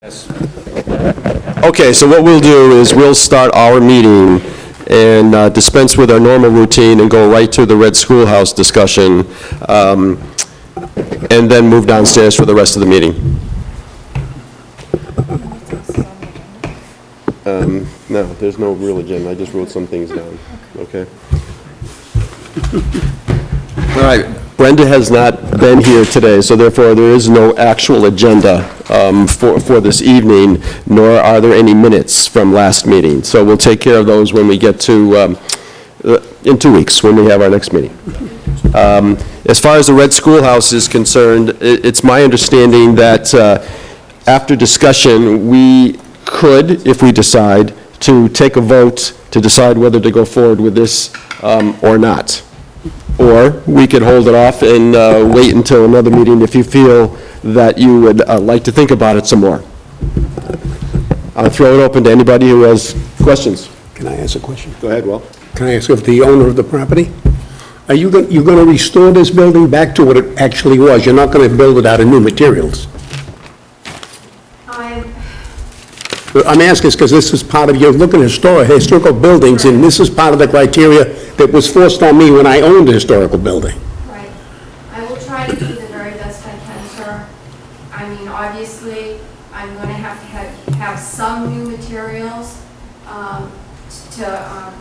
Yes. Okay, so what we'll do is we'll start our meeting and dispense with our normal routine and go right to the Red Schoolhouse discussion, and then move downstairs for the rest of the meeting. No, there's no real agenda. I just wrote some things down, okay? All right, Brenda has not been here today, so therefore there is no actual agenda for this evening, nor are there any minutes from last meeting. So we'll take care of those when we get to, in 2 weeks, when we have our next meeting. As far as the Red Schoolhouse is concerned, it's my understanding that after discussion, we could, if we decide, to take a vote to decide whether to go forward with this or not. Or we could hold it off and wait until another meeting if you feel that you would like to think about it some more. I'll throw it open to anybody who has questions. Can I ask a question? Go ahead, Will. Can I ask of the owner of the property? Are you going to restore this building back to what it actually was? You're not going to build it out of new materials? I'm asking because this is part of, you're looking at historical buildings, and this is part of the criteria that was forced on me when I owned a historical building. Right. I will try to do the very best I can, sir. I mean, obviously, I'm going to have some new materials to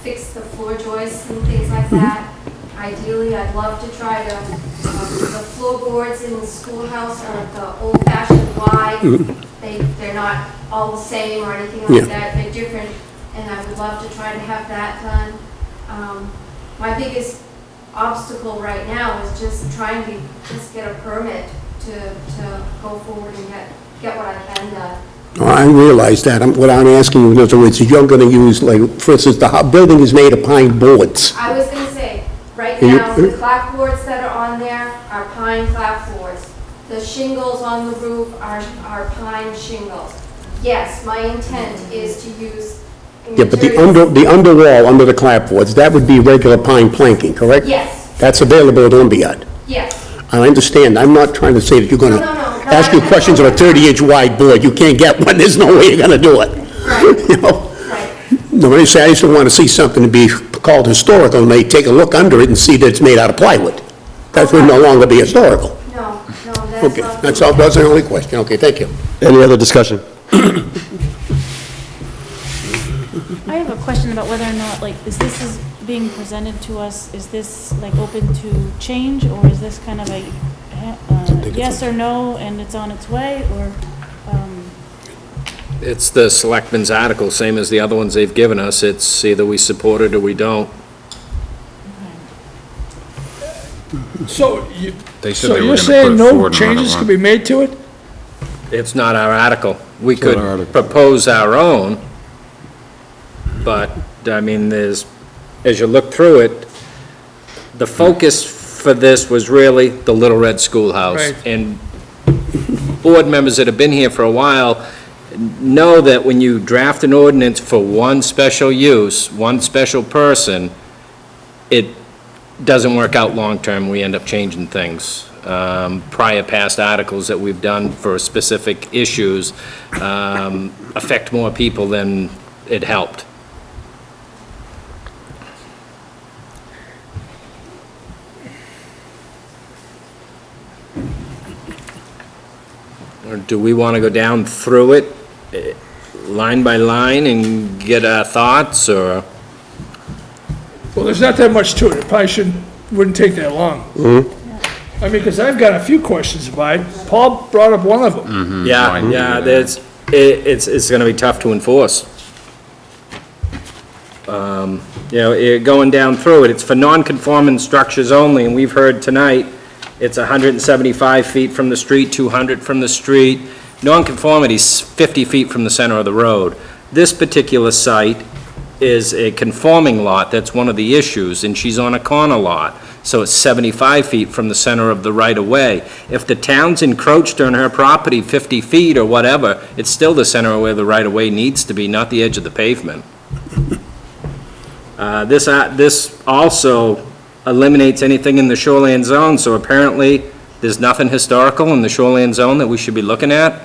fix the floor joists and things like that. Ideally, I'd love to try to, the floorboards in the schoolhouse are the old-fashioned wide. They're not all the same or anything like that. They're different, and I would love to try to have that done. My biggest obstacle right now is just trying to just get a permit to go forward and get what I can done. Oh, I realize that. What I'm asking you, in other words, is you're going to use, like, for instance, the building is made of pine boards. I was going to say, right now, the clapboards that are on there are pine clapboards. The shingles on the roof are pine shingles. Yes, my intent is to use Yeah, but the underwall, under the clapboards, that would be regular pine planking, correct? Yes. That's available at Olmbiad. Yes. I understand. I'm not trying to say that you're going to ask you questions of a 30-inch wide board. You can't get one. There's no way you're going to do it. Right. You know? Right. No, when I say I just want to see something to be called historical, and they take a look under it and see that it's made out of plywood. That would no longer be historical. No, that's Okay, not. that's all, that's the only question. Okay, thank you. Any other discussion? I have a question about whether or not, like, is being presented to us, is this, like, open to change, or is this kind of a yes or no, and it's on its way, or, It's the selectmen's article, same as the other ones they've given us. It's either we support it or we don't. So They said so they were you're gonna put saying it no forward and let it changes run. can be made to it? It's not our article. We not our could article. propose our own, but, I mean, as you look through it, the focus for this was really the Little Red Schoolhouse. Right. And board members that have been here for a while know that when you draft an ordinance for one special use, one special person, it doesn't work out long-term. We end up changing things. Prior past articles that we've done for specific issues affect more people than it helped. Or do we want to go down through it, line by line, and get our thoughts, or? Well, there's not that much to it. It probably wouldn't take that long. I mean, because I've got a few questions about it. Paul brought up one of them. Yeah, it's going to be tough to enforce. Going down through it, it's for non-conforming structures only, and we've heard tonight, it's 175 feet from the street, 200 from the street. Non-conformity's 50 feet from the center of the road. This particular site is a conforming lot, that's one of the issues, and she's on a corner lot, so it's 75 feet from the center of the right-of-way. If the town's encroached on her property 50 feet or whatever, it's still the center of where the right-of-way needs to be, not the edge of the pavement. This also eliminates anything in the shoreline zone, so apparently there's nothing historical in the shoreline zone that we should be looking at.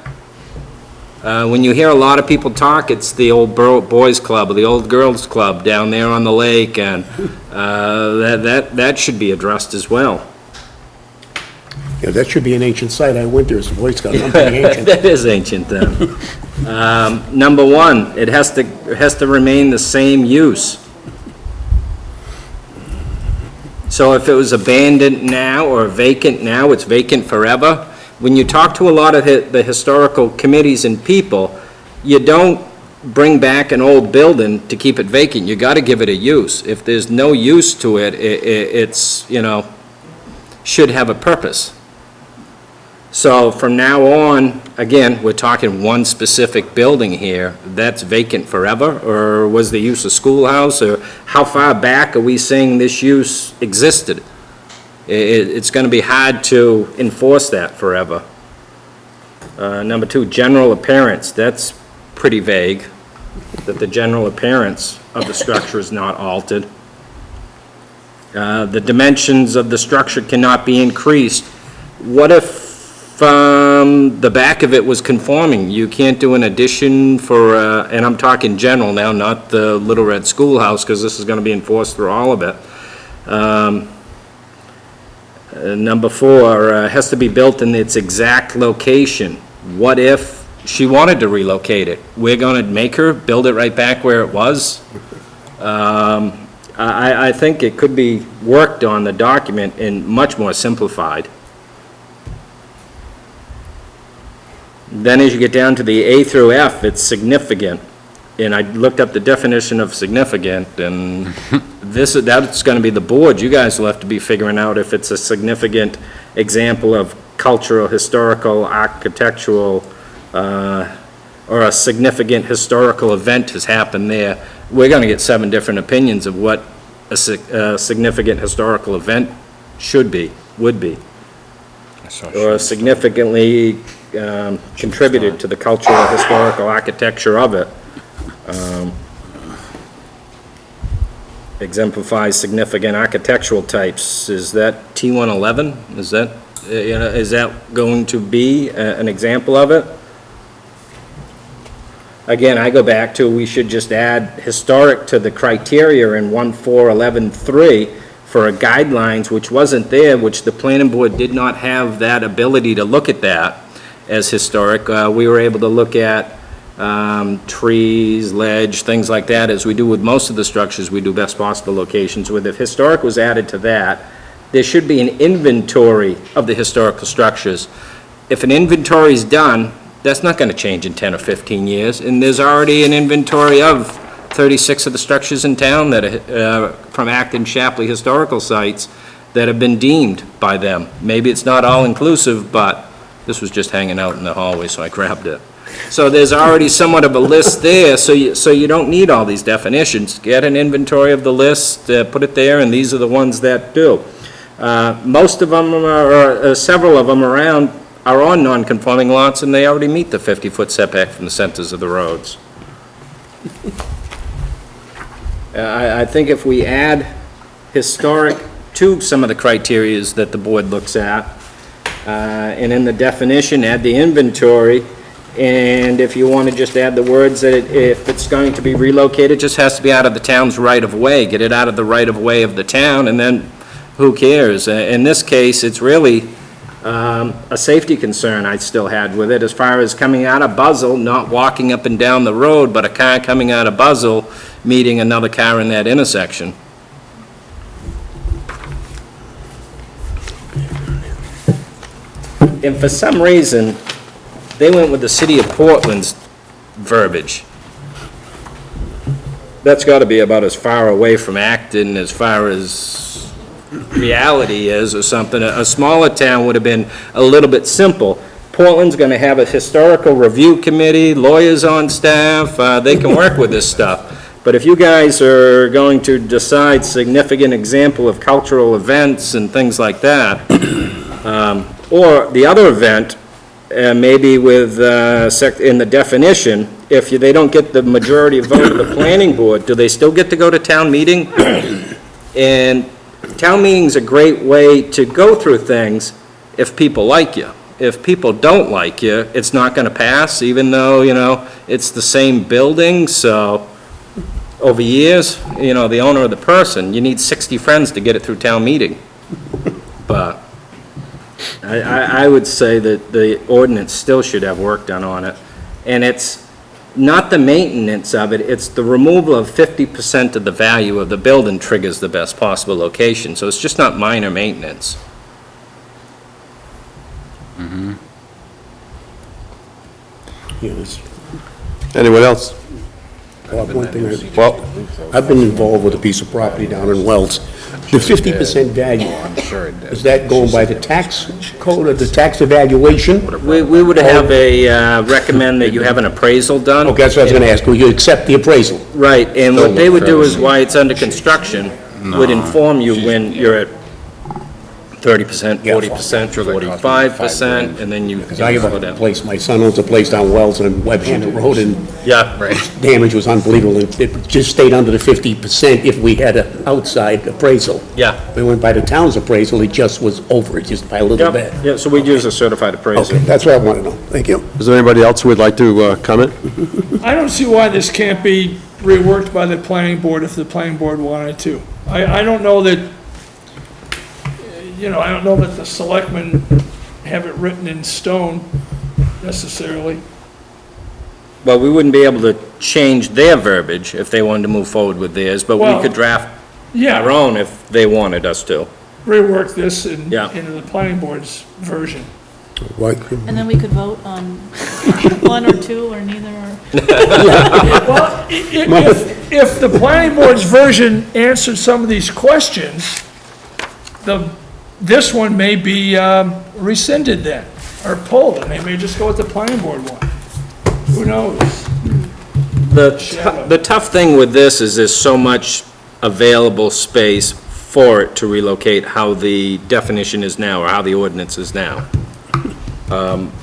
When you hear a lot of people talk, it's the old boys club or the old girls club down there on the lake, and that should be addressed as well. Yeah, that should be an ancient site. I went there, it's a Boy Scout, I'm pretty ancient. That is ancient then. Number one, it has to remain the same use. So if it was abandoned now or vacant now, it's vacant forever. When you talk to a lot of the historical committees and people, you don't bring back an old building to keep it vacant. You got to give it a use. If there's no use to it, it's, should have a purpose. So from now on, again, we're talking one specific building here, that's vacant forever? Or was the use a schoolhouse? Or how far back are we saying this use existed? It's going to be hard to enforce that forever. Number two, general appearance, that's pretty vague, that the general appearance of the structure is not altered. The dimensions of the structure cannot be increased. What if the back of it was conforming? You can't do an addition for, and I'm talking general now, not the Little Red Schoolhouse, because this is going to be enforced through all of it. Number four, has to be built in its exact location. What if she wanted to relocate it? We're going to make her build it right back where it was? I think it could be worked on, the document, and much more simplified. Then as you get down to the A through F, it's significant. And I looked up the definition of significant, and that's going to be the board. You guys will have to be figuring out if it's a significant example of cultural, historical, architectural, or a significant historical event has happened there. We're going to get 7 different opinions of what a significant historical event should be, would be, or significantly contributed to the cultural, historical, architecture of it. Exemplifies significant architectural types. Is that T111? Is that going to be an example of it? Again, I go back to, we should just add historic to the criteria in 14113 for a guidelines, which wasn't there, which the planning board did not have that ability to look at that as historic. We were able to look at trees, ledge, things like that, as we do with most of the structures we do best possible locations with. If historic was added to that, there should be an inventory of the historical structures. If an inventory is done, that's not going to change in 10 or 15 years, and there's already an inventory of 36 of the structures in town that are from Acton Shapley historical sites that have been deemed by them. Maybe it's not all-inclusive, but this was just hanging out in the hallway, so I grabbed it. So there's already somewhat of a list there, so you don't need all these definitions. Get an inventory of the list, put it there, and these are the ones that do. Most of them, or several of them around, are on non-conforming lots, and they already meet the 50-foot setback from the centers of the roads. I think if we add historic to some of the criterias that the board looks at, and in the definition, add the inventory, and if you want to just add the words that if it's going to be relocated, it just has to be out of the town's right-of-way. Get it out of the right-of-way of the town, and then who cares? In this case, it's really a safety concern I still had with it, as far as coming out of Buzzell, not walking up and down the road, but a car coming out of Buzzell meeting another car in that intersection. And for some reason, they went with the city of Portland's verbiage. That's got to be about as far away from Acton as far as reality is, or something. A smaller town would have been a little bit simple. Portland's going to have a historical review committee, lawyers on staff, they can work with this stuff. But if you guys are going to decide significant example of cultural events and things like that, or the other event, maybe with, in the definition, if they don't get the majority vote of the planning board, do they still get to go to town meeting? And town meeting's a great way to go through things if people like you. if people don't like you, it's not gonna pass, even though, it's the same building, so over years, the owner of the person, you need 60 friends to get it through town meeting. But I would say that the ordinance still should have work done on it. And it's not the maintenance of it, it's the removal of 50% of the value of the building triggers the best possible location. So it's just not minor maintenance. Yes. Anyone else? One thing Well, I've been involved with a piece of property down in Wells. The 50% value, is that going by the tax code or the tax evaluation? We would have recommend that you have an appraisal done. Okay, that's what I was gonna ask, will you accept the appraisal? Right, and what they would do is, why it's under construction, would inform you when you're at 30%, 40%, 45%, and then you Because I slow have a down. place, my son owns a place down Wells and Web Hampton Road, and Yeah, damage was unbelievable. It just stayed under the 50% if we had an outside appraisal. yeah. We went by the town's appraisal, it just was over, it just by a little bit. Yeah, so we'd use a certified appraiser. Okay, that's what I want to know. Thank you. is there anybody else who would like to comment? I don't see why this can't be reworked by the planning board if the planning board wanted to. I don't know that, I don't know that the selectmen have it written in stone necessarily. Well, we wouldn't be able to change their verbiage if they wanted to move forward with theirs, but we Well, could draft our Yeah, own if they wanted us to. rework this Yeah. into the planning board's version. What? And then we could vote on one or two or neither or. Well, if the planning board's version answered some of these questions, this one may be rescinded then, or pulled, and they may just go with the planning board one. Who knows? The tough thing with this is there's so much available space for it to relocate how the definition is now, or how the ordinance is now.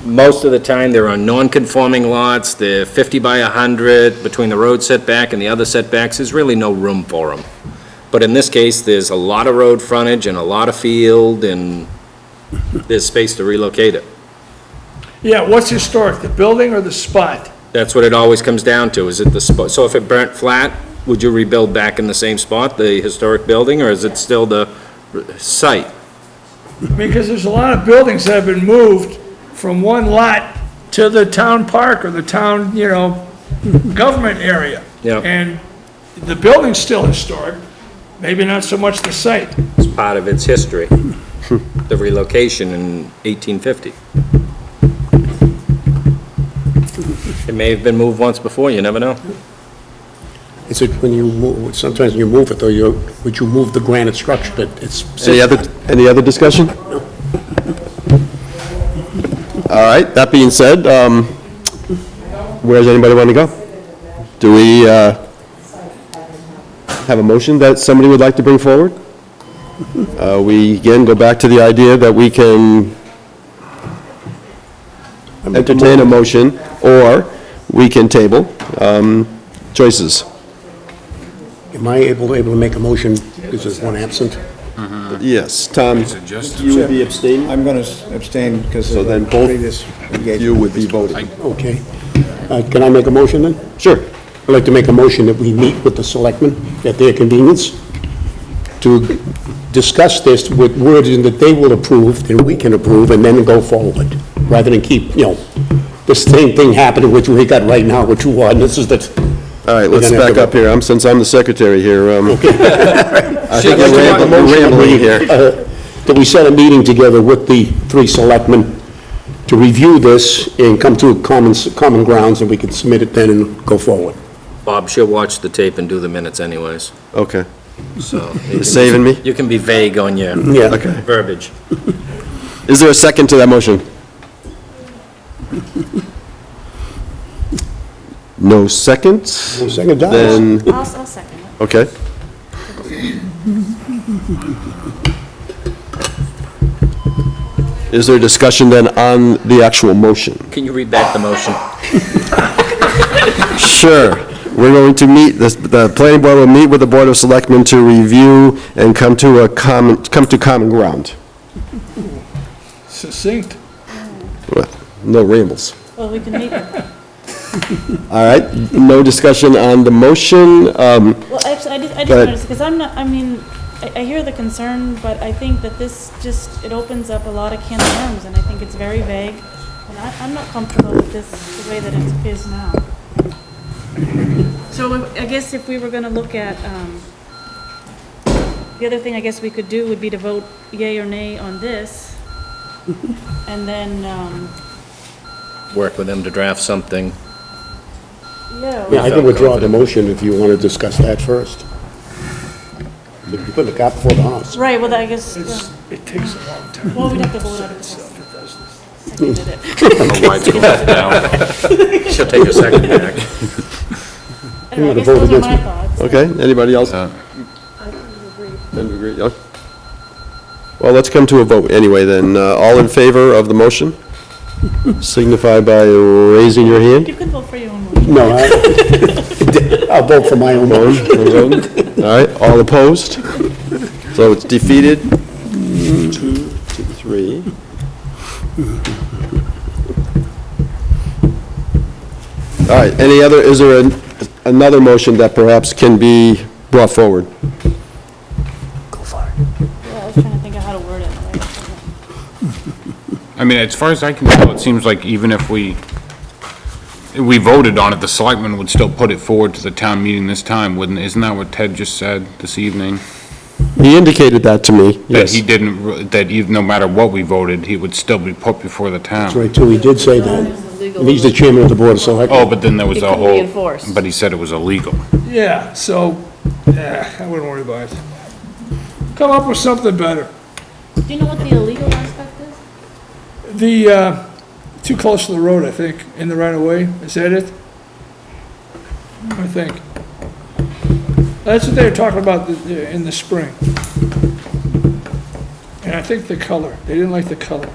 Most of the time, they're on non-conforming lots, they're 50 by 100, between the road setback and the other setbacks, there's really no room for them. But in this case, there's a lot of road frontage and a lot of field, and there's space to relocate it. Yeah, what's historic, the building or the spot? That's what it always comes down to, is it the spot? So if it burnt flat, would you rebuild back in the same spot, the historic building, or is it still the site? Because there's a lot of buildings that have been moved from one lot to the town park or the town, government area. Yeah. And the building's still historic, maybe not so much the site. It's part of its history, the relocation in 1850. It may have been moved once before, you never know. Is it when you move, sometimes when you move it, though, would you move the granite structure that it's... Any other discussion? All right, that being said, where does anybody want to go? Do we have a motion that somebody would like to bring forward? We again go back to the idea that we can entertain a motion, or we can table. Choices. Am I able to make a motion because there's one absent? Yes, Tom, you would be abstaining, I'm going to abstain because so of then the both previous engagement. you would be voting. Okay. Can I make a motion then? Sure. I'd like to make a motion that we meet with the selectmen at their convenience to discuss this with wording that they will approve, and we can approve, and then go forward, rather than keep, the same thing happening, which we got right now with two ordinances that... All right, let's back up here. Since I'm the secretary here, I think I'd you're like to make a motion rambling here. that we set a meeting together with the three selectmen to review this and come to common grounds, and we can submit it then and go forward. Bob, she'll watch the tape and do the minutes anyways, Okay. so. You're saving me? You can be vague on your Yeah. Okay. verbiage. Is there a second to that motion? No second? Second, Douglas. Then, I'll second it. okay. Is there discussion then on the actual motion? Can you read back the motion? Sure. We're going to meet, the planning board will meet with the Board of Selectmen to review and come to common ground. Succinct. No rambles. Well, we can meet them. All right, no discussion on the motion. Well, actually, I just Go ahead. noticed, because I'm not, I mean, I hear the concern, but I think that this just, it opens up a lot of can of worms, and I think it's very vague, and I'm not comfortable with this, the way that it is now. So I guess if we were gonna look at, the other thing I guess we could do would be to vote yay or nay on this, and then, Work with them to draft something. Yeah, I can withdraw the motion if you want to discuss that first. You put the cart before the horse. Right, well, I guess, It takes a long time. well, we'd have to vote on it. It does this. Seconded it. I don't know why it's going down. She'll take a second back. I don't know, I guess vote those are against my me. thoughts. Okay, anybody else? Uh, Then we agree, yeah. Well, let's come to a vote anyway, then. All in favor of the motion? Signify by raising your hand. You could vote for your own motion. No, I'll vote for my own motion. All right, all opposed? So it's defeated. 2 to 3. All right, any other, is there another motion that perhaps can be brought forward? Yeah, I was trying to think of how to word it in the right way. I mean, as far as I can tell, it seems like even if we voted on it, the selectmen would still put it forward to the town meeting this time, wouldn't, isn't that what Ted just said this evening? He indicated that to me, That yes. he didn't, that even, no matter what we voted, he would still be put before the town. That's right, too, he did say that. And he's the chairman of the board of selectmen. Oh, but then there was It a couldn't be whole, enforced. but he said it was illegal. Yeah, so, I wouldn't worry about it. Come up with something better. Do you know what the illegal aspect is? The, too close to the road, I think, in the right of way, is that it? I think. That's what they were talking about in the spring. And I think the color, they didn't like the color.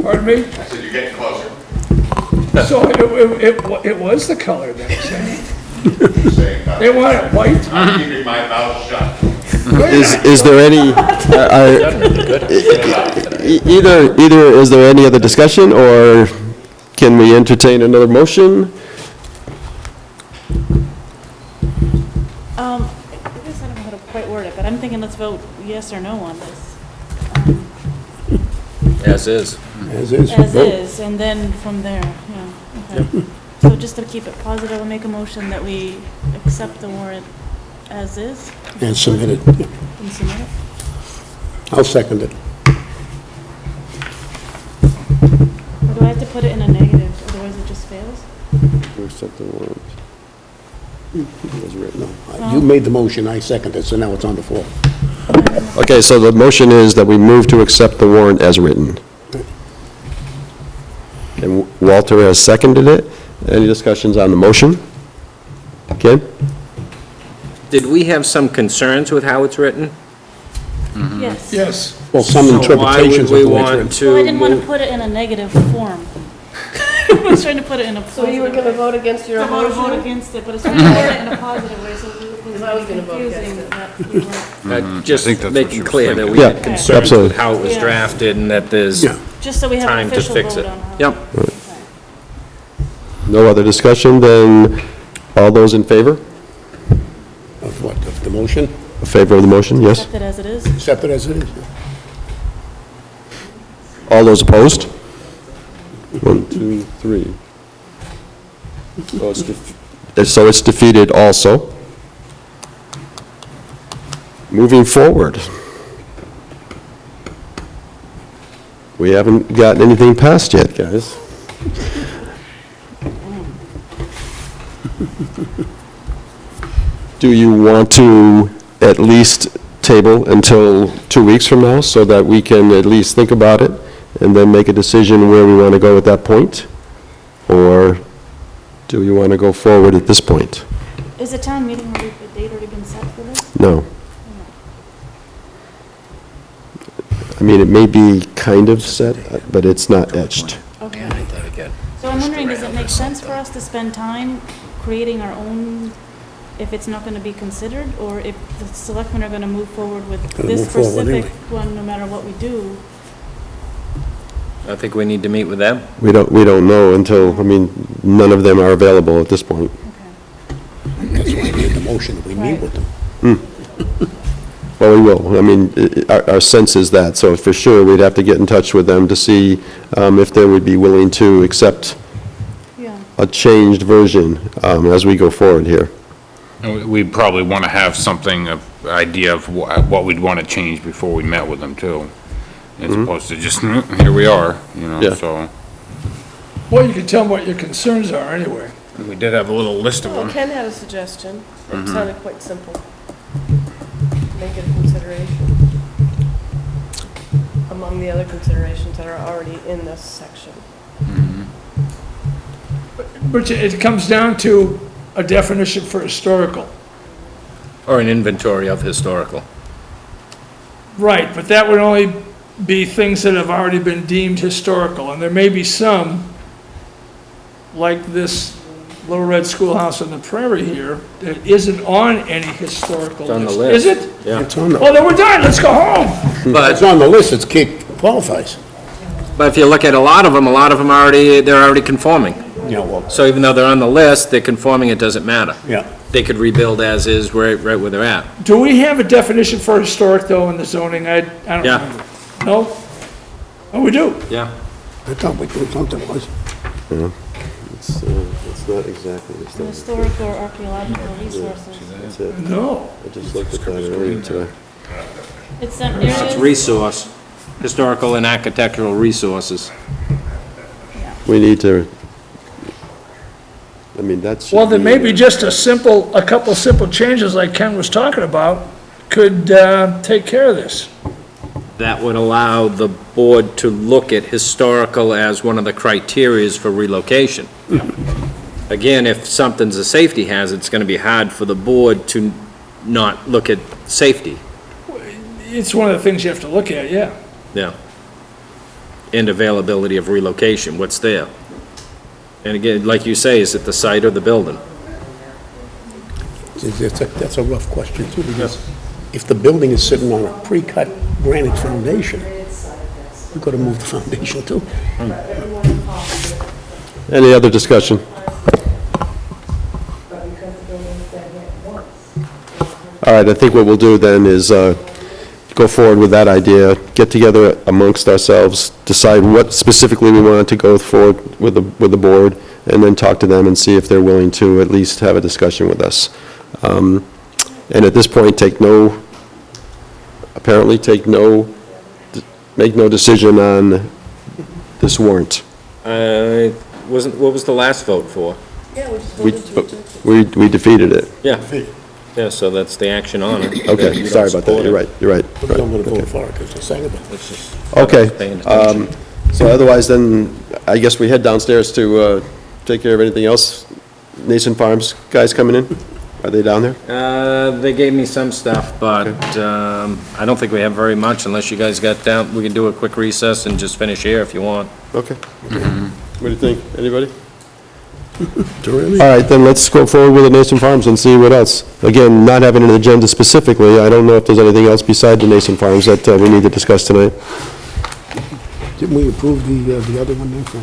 Pardon me? I said, you're getting closer. So it was the color then, You're saying, they want it white? I'm keeping my mouth shut. Is there any, either is there any other discussion, or can we entertain another motion? I guess I don't know how to quite word it, but I'm thinking let's vote yes or no on this. As is. As is. As vote. is, and then from there, yeah, okay. So just to keep it positive, I'll make a motion that we accept the warrant as is And submit it. and submit it. I'll second it. Or do I have to put it in a negative, otherwise it just fails? No, you made the motion, I seconded it, so now it's on the floor. Okay, so the motion is that we move to accept the warrant as written. And Walter has seconded it. Any discussions on the motion? Okay? Did we have some concerns with how it's written? Yes. Yes. Well, some interpretations So why would we of the way it's want written. to Well, I didn't want to move? put it in a negative form. I was trying to put it in a So positive you were gonna way. vote against your I'm own gonna vote motion? against it, but it's trying to word it in a positive way, so it was I was gonna vote against confusing it. that you weren't. Just I think that's what making she was clear that thinking. we Yeah, had concerns absolutely. with how it was Yeah. drafted and that there's Yeah. Just so we have an time to official fix vote it. on how. Yep. No other discussion, then all those in favor? Of what, of the motion? In favor of the motion, yes? Accept it as it is. Accept it as it is. All those opposed? 1, 2, 3. So it's defeated also. Moving forward. We haven't got anything passed yet, guys. Do you want to at least table until 2 weeks from now so that we can at least think about it and then make a decision where we want to go at that point? Or do you want to go forward at this point? Is the town meeting already, the date already been set for this? No. I mean, it may be kind of set, but it's not etched. Okay. So I'm wondering, does it make sense for us to spend time creating our own if it's not gonna be considered, or if the selectmen are gonna move forward with Gonna this move forward specific anyway. one, no matter what we do. I think we need to meet with them. We don't know until, I mean, none of them are available at this point. That's why I made the motion that we meet Right. with them. Well, we will. I mean, our sense is that, so for sure, we'd have to get in touch with them to see if they would be willing to accept Yeah. a changed version as we go forward here. And we'd probably want to have something, of idea of what we'd want to change before we met with them too. As opposed to just, here we are, you know, Yeah. so. Well, you can tell them what your concerns are anyway. We did have a little list of Well, them. Ken had a suggestion. It sounded quite simple. Make it a consideration among the other considerations that are already in this section. But it comes down to a definition for historical. Or an inventory of historical. Right, but that would only be things that have already been deemed historical, and there may be some, like this Little Red Schoolhouse on the Prairie here, that isn't on any historical It's on the list. Is list. it? Yeah. It's on the, Oh, then we're done, let's go home. it's on the list, it's qualifies. But if you look at a lot of them they're already conforming. Yeah, well, So even though they're on the list, they're conforming, it doesn't matter. yeah. They could rebuild as is right where they're at. Do we have a definition for historic, though, in the zoning? I don't Yeah. remember. No? Oh, we do? Yeah. I thought we did something was. It's not exactly Historic or archaeological resources. That's it. No. I just looked at that earlier today. It's some It's areas, resource, historical and architectural resources. We need to, I mean, that's. Well, then maybe just a couple simple changes like Ken was talking about could take care of this. That would allow the board to look at historical as one of the criterias for relocation. Again, if something's a safety hazard, it's gonna be hard for the board to not look at safety. It's one of the things you have to look at, yeah. Yeah. And availability of relocation, what's there? And again, like you say, is it the site or the building? That's a rough question too, because if the building is sitting on a pre-cut granite foundation, we've got to move the foundation too. Any other discussion? All right, I think what we'll do then is go forward with that idea, get together amongst ourselves, decide what specifically we want to go forward with the board, and then talk to them and see if they're willing to at least have a discussion with us. And at this point, make no decision on this warrant. What was the last vote for? Yeah, we just We voted to. we defeated it. Yeah. Yeah, so that's the action on it. You Okay, don't sorry about that, support you're it. right, you're right. I'm going to vote for it because it's second. It's just Okay, paying attention. so otherwise then, I guess we head downstairs to take care of anything else. Nason Farms guys coming in? Are they down there? They gave me some stuff, but I don't think we have very much unless you guys got down, we can do a quick recess and just finish here if you want. Okay. What do you think, anybody? Really? All right, then let's go forward with the Nason Farms and see what else. Again, not having an agenda specifically, I don't know if there's anything else beside the Nason Farms that we need to discuss tonight. Didn't we approve the other one then for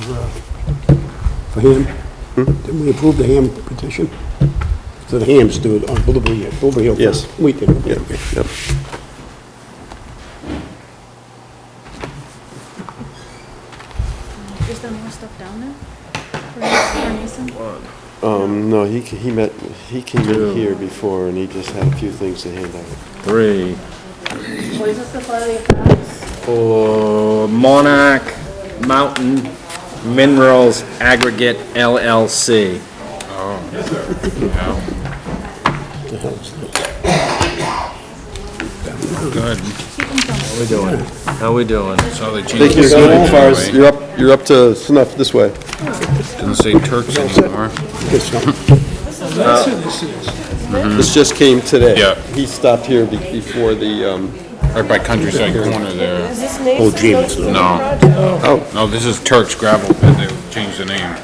Ham? Didn't we approve the Ham petition? So the Hams do it on Blueberry Hill. Yes. We did, okay. Yep. is there more stuff down there? For Mason? No, he came in here before and he just had a few things to hand out. 3, What is this the filing of facts? for Monarch Mountain Minerals Aggregate LLC. The hell's this? Good. How we doing? How we doing? So they changed Thank the you, sign, as far as, right? you're up to snuff this way. Doesn't say Turks anymore. This one. That's who this is. This just came today. Yeah. He stopped here before the, Right by Countryside Corner there. Is this Mason's James, Notes no. project? No, this is Turks Gravel Pit. They changed the name.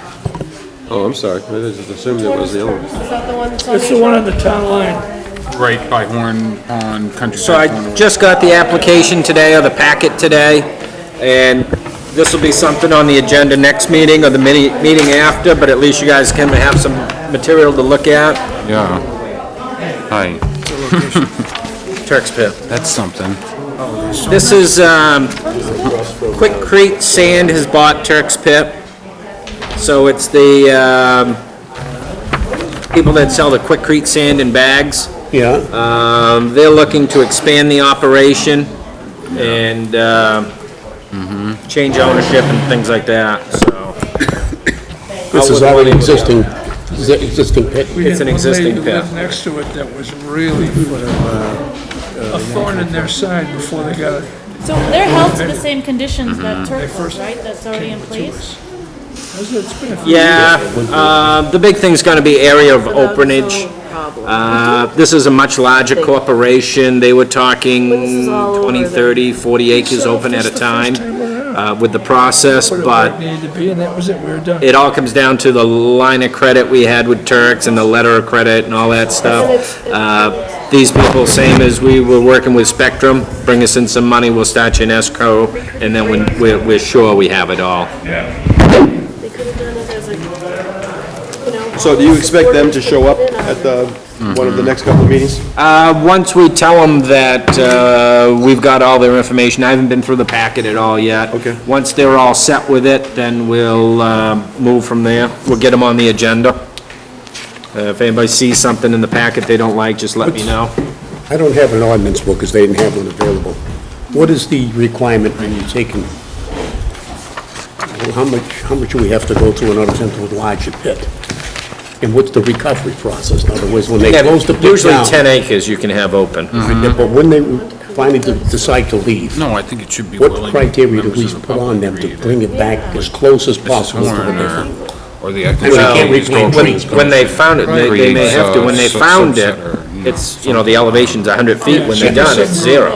Oh, I'm sorry, I just assumed it was the other one. Is that the one that's on It's the one on the town line. Right by Horn Pond Country. So I just got the application today, or the packet today, and this will be something on the agenda next meeting or the meeting after, but at least you guys can have some material to look at. Yeah. Hi, Turk's Pit. that's something. This is, Quickcrete Sand has bought Turk's Pit. So it's the, people that sell the Quickcrete sand in bags. Yeah, They're looking to expand the operation and, change ownership and things like that, so. this is already existing pit. It's an existing They lived pit. next to it that was really a thorn in their side before they got it. So they're held to the same conditions that Turk was, right? That's already in to place? us. It's been a few Yeah, the big thing's gonna be area of opernage. This is a much larger corporation. They were talking 20, 30, 40 acres open at a time, with the process, Put it but where it needed to be, and that was it, we were done. it all comes down to the line of credit we had with Turks and the letter of credit and all that stuff. These people, same as we were working with Spectrum, bring us in some money, we'll start you an escrow, and then when we're sure we have it all. They could have done it as a, So do you expect them to show up at the, one of the next couple of meetings? Once we tell them that, we've got all their information, I haven't been through the packet at all yet. Okay. Once they're all set with it, then we'll, move from there. We'll get them on the agenda. If anybody sees something in the packet they don't like, just let me know. I don't have an ordinance book because they didn't have one available. What is the requirement when you're taking, how much do we have to go through in order to enlarge a pit? And what's the recovery process? In other words, when they close the pit Usually down, 10 acres you can have open. but when they finally decide to leave, No, I think it should be what willing criteria do members we of the put on them public to bring it back as close as possible to what Horn they found? or the. mean, they can't reclaim trees. When they found it, they may have to, when they found it, Subset or, it's, the elevation's 100 feet, when they're done, it's 0.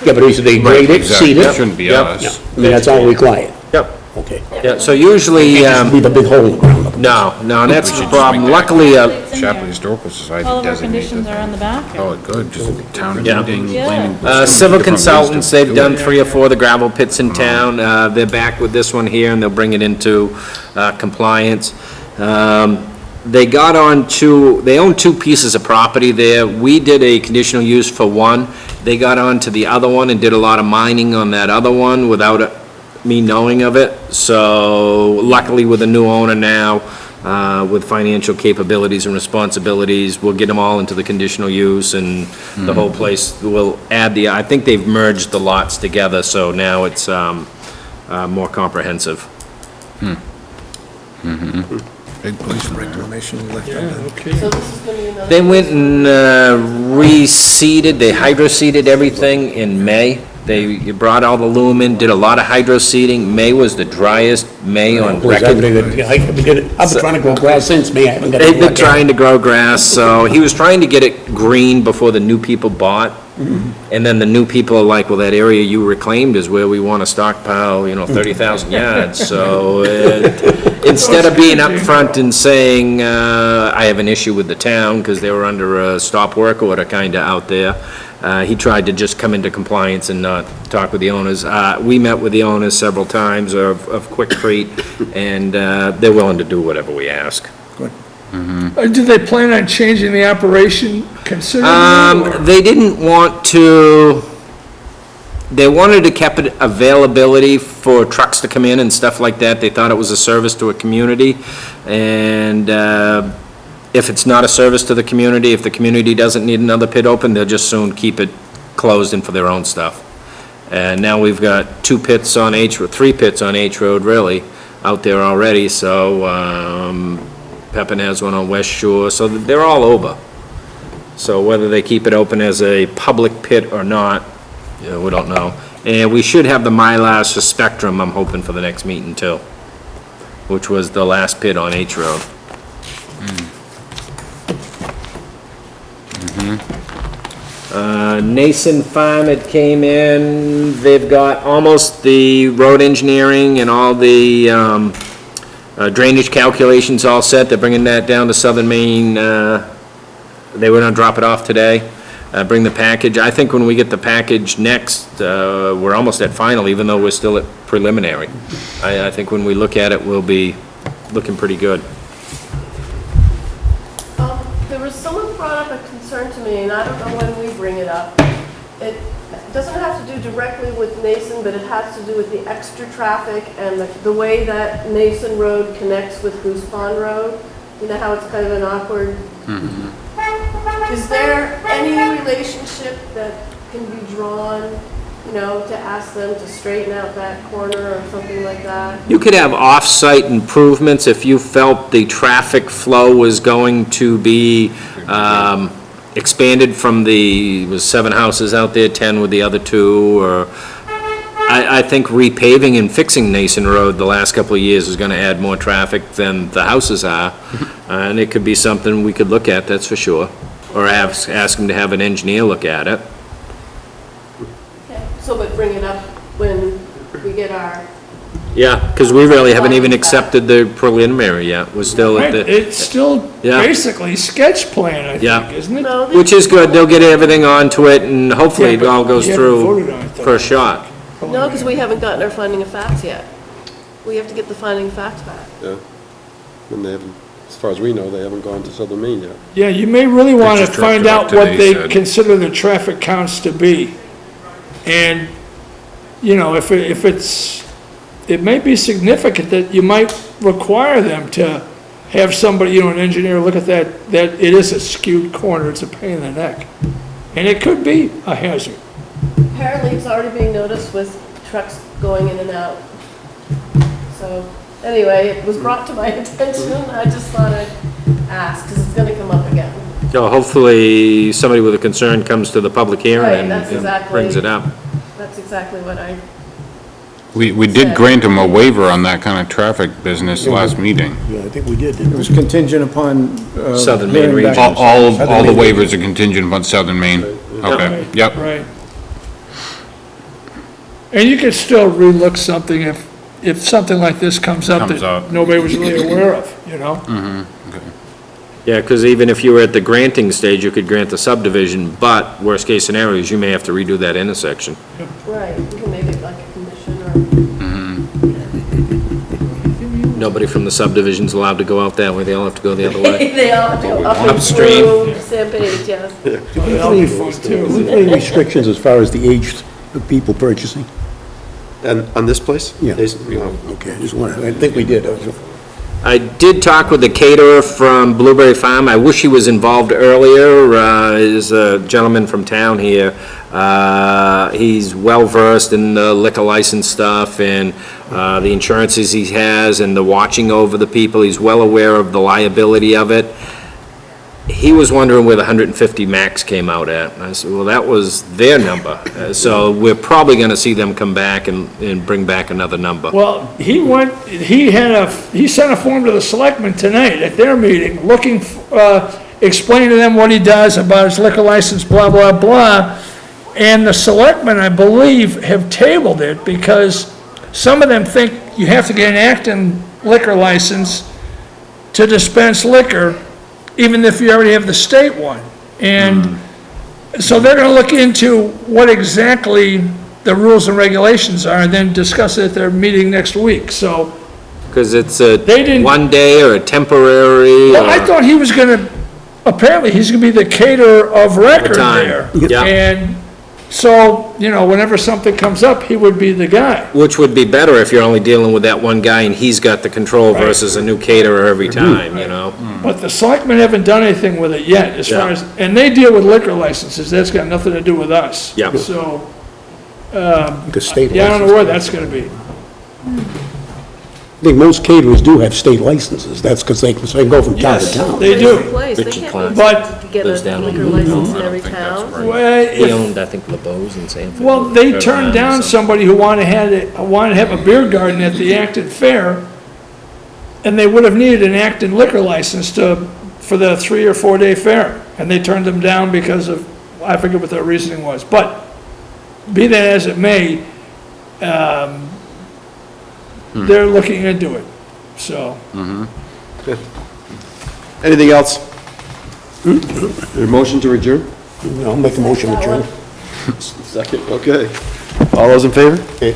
Yeah, but either they grade it, Exactly, seed it it, shouldn't be Yep. us. I mean, that's all required. Yep, Okay. yeah, so usually, Leave a big hole in the ground. no, that's We the should problem. just make that Luckily, Shapley Historical Society All of our designated conditions are on the back? Oh, good, just town Yeah. meeting, Yeah. planning. board, civil different ways to consultants, they've do done it. 3 or 4 of the gravel pits in town. They're back with this one here, and they'll bring it into compliance. They got on they own 2 pieces of property there. We did a conditional use for one. They got on to the other one and did a lot of mining on that other one without me knowing of it. So luckily with a new owner now, with financial capabilities and responsibilities, we'll get them all into the conditional use, and the whole place will add I think they've merged the lots together, so now it's more comprehensive. Big place. Reclamation left Yeah, on okay. so this is gonna be another. They went and reseeded, they hydroseeded everything in May. They brought all the loom in, did a lot of hydroseeding. May was the driest May on record. I've been trying to grow grass since May, I haven't got. They've been trying to grow grass, so he was trying to get it green before the new people bought. And then the new people are like, well, that area you reclaimed is where we want to stockpile, 30,000 yards. So instead of being upfront and saying, I have an issue with the town, because they were under a stop work order kind of out there, he tried to just come into compliance and not talk with the owners. We met with the owners several times of Quickcrete, and they're willing to do whatever we ask. Do they plan on changing the operation considerably? or- They didn't want to, they wanted to keep it availability for trucks to come in and stuff like that. They thought it was a service to a community, and if it's not a service to the community, if the community doesn't need another pit open, they'll just soon keep it closed and for their own stuff. And now we've got 3 pits on H Road, really, out there already, so, Pepin has one on West Shore, so they're all over. So whether they keep it open as a public pit or not, we don't know. And we should have the Mylars for Spectrum, I'm hoping, for the next meeting too, which was the last pit on H Road. Nason Farm, it came in, they've got almost the road engineering and all the Drainage calculations all set, they're bringing that down to Southern Maine, they were gonna drop it off today, bring the package. I think when we get the package next, we're almost at final, even though we're still at preliminary. I think when we look at it, we'll be looking pretty good. There was, someone brought up a concern to me, and I don't know when we bring it up. It doesn't have to do directly with Nason, but it has to do with the extra traffic and the way that Nason Road connects with Goose Pond Road. You know how it's kind of an awkward... Is there any relationship that can be drawn, you know, to ask them to straighten out that corner or something like that? You could have off-site improvements if you felt the traffic flow was going to be expanded from was 7 houses out there, 10 with the other 2, or I think repaving and fixing Nason Road the last couple of years is going to add more traffic than the houses are, and it could be something we could look at, that's for sure, or ask them to have an engineer look at it. So, but bring it up when we get our... Yeah, because we really haven't even accepted the preliminary yet, we're still at Right, the, it's still Yeah. basically sketch plan, I Yeah. think, isn't it? No, which is good, they'll get everything onto it, and hopefully Yeah, it but all goes you haven't through voted on it, though. for a shot. No, because we haven't gotten our finding of facts yet. We have to get the finding of facts back. Yeah. And they haven't, as far as we know, they haven't gone to Southern Maine yet. Yeah, you may really want to just dropped find it off out what today, they said. consider the traffic counts to be. And, you know, if it's, it may be significant that you might require them to have somebody, you know, an engineer look at that it is a skewed corner, it's a pain in the neck. And it could be a hazard. Apparently, it's already being noticed with trucks going in and out. So, anyway, it was brought to my attention, I just thought I'd ask, because it's gonna come up again. So hopefully, somebody with a concern comes to the public hearing Right, and that's exactly- brings it up. That's exactly what I, We did grant them a waiver on that kind of traffic business last meeting. Yeah, I think we did, It was contingent upon. Southern Maine hearing back- region. All the Southern Maine waivers are contingent upon Southern Maine. Okay, yep. Right. And you could still relook something if something like this comes up Comes that up. nobody was really aware of, you know? Yeah, because even if you were at the granting stage, you could grant the subdivision, but worst-case scenario is you may have to redo that intersection. right, we can make it like a condition or... Nobody from the subdivision's allowed to go out that way, they all have to go the other way. They all have to go up and Upstream. through San Page, yes. That'll be fun too. Any restrictions as far as the age of people purchasing? And on this place? Yeah. No. Okay, I just wanted, I think we did. I did talk with the caterer from Blueberry Farm. I wish he was involved earlier. Is a gentleman from town here. He's well-versed in the liquor license stuff and the insurances he has and the watching over the people. He's well aware of the liability of it. He was wondering where the 150 max came out at. And I said, well, that was their number. So we're probably going to see them come back and bring back another number. Well, he sent a form to the selectmen tonight at their meeting, explaining to them what he does about his liquor license, blah, blah, blah. And the selectmen, I believe, have tabled it because some of them think you have to get an Acton liquor license to dispense liquor, even if you already have the state one. And so they're gonna look into what exactly the rules and regulations are and then discuss it at their meeting next week, so. Because it's They didn't- one day or a temporary. Well, I thought he was gonna, apparently he's gonna be the caterer of record time. there. Yeah. And so, you know, whenever something comes up, he would be the guy. Which would be better if you're only dealing with that one guy and he's got the control versus a new caterer every time, you know? But the selectmen haven't done anything with it yet, as far Yeah. as, and they deal with liquor licenses, that's got nothing to do with us. Yeah. So, The state yeah, I don't know license. where that's gonna be. I think most caterers do have state licenses, that's because they can go from town to Yes, town. they do. Place, they Richard can't Klein. But, get Lives a down liquor on- license in I don't every think that's town. right. well, He if, owned, I think, LeBeau's in Sanford. well, they Rhode turned Island or down something. somebody who wanted to have a beer garden at the Acton Fair, and they would have needed an Acton liquor license for the 3 or 4 day fair, and they turned them down because of, I forget what their reasoning was, but be that as it may, they're looking into it. So, Anything else? Your motion to adjourn? I'll make a motion to adjourn. Second, okay. All those in favor? Okay.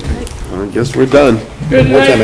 I guess we're done. good night.